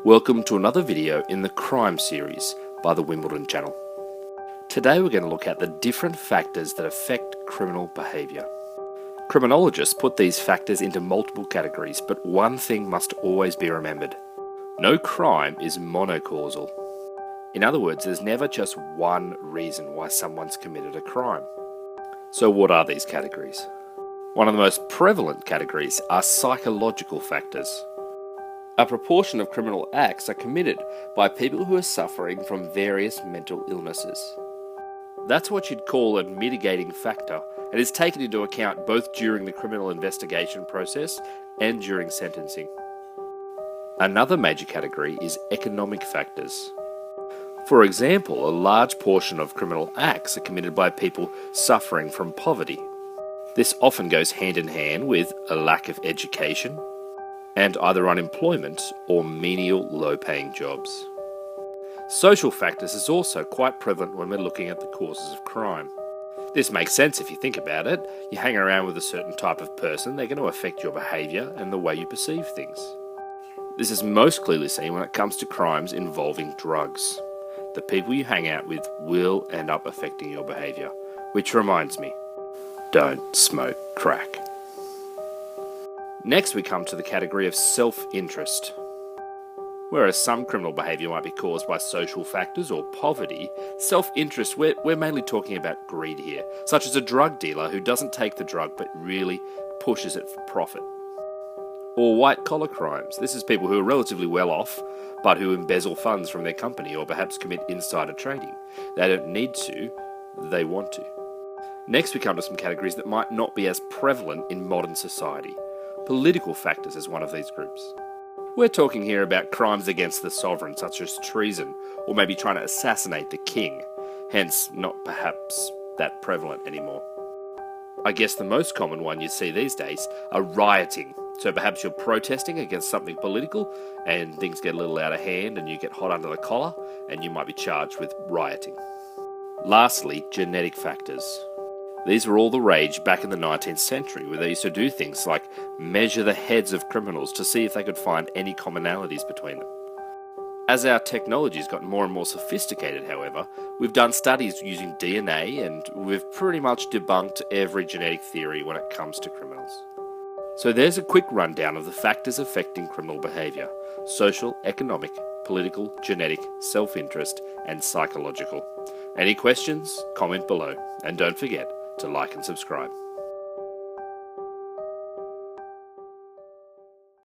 Welcome to another video in the crime series by the Wimbledon channel. Today we're going to look at the different factors that affect criminal behaviour. Criminologists put these factors into multiple categories, but one thing must always be remembered. No crime is monocausal. In other words, there's never just one reason why someone's committed a crime. So what are these categories? One of the most prevalent categories are psychological factors. A proportion of criminal acts are committed by people who are suffering from various mental illnesses. That's what you'd call a mitigating factor and is taken into account both during the criminal investigation process and during sentencing. Another major category is economic factors. For example, a large portion of criminal acts are committed by people suffering from poverty. This often goes hand in hand with a lack of education and either unemployment or menial low-paying jobs. Social factors is also quite prevalent when we're looking at the causes of crime. This makes sense if you think about it. You hang around with a certain type of person, they're going to affect your behaviour and the way you perceive things. This is most clearly seen when it comes to crimes involving drugs. The people you hang out with will end up affecting your behaviour. Which reminds me, don't smoke crack. Next we come to the category of self-interest. Whereas some criminal behaviour might be caused by social factors or poverty, self-interest, we're mainly talking about greed here, such as a drug dealer who doesn't take the drug but really pushes it for profit. Or white-collar crimes. This is people who are relatively well off, but who embezzle funds from their company or perhaps commit insider trading. They don't need to, they want to. Next we come to some categories that might not be as prevalent in modern society. Political factors is one of these groups. We're talking here about crimes against the sovereign, such as treason, or maybe trying to assassinate the king, hence not perhaps that prevalent anymore. I guess the most common one you see these days are rioting. So perhaps you're protesting against something political and things get a little out of hand and you get hot under the collar and you might be charged with rioting. Lastly, genetic factors. These were all the rage back in the 19th century, where they used to do things like measure the heads of criminals to see if they could find any commonalities between them. As our technology's gotten more and more sophisticated, however, we've done studies using DNA and we've pretty much debunked every genetic theory when it comes to criminals. So there's a quick rundown of the factors affecting criminal behaviour: social, economic, political, genetic, self-interest, and psychological. Any questions? Comment below, and don't forget to like and subscribe.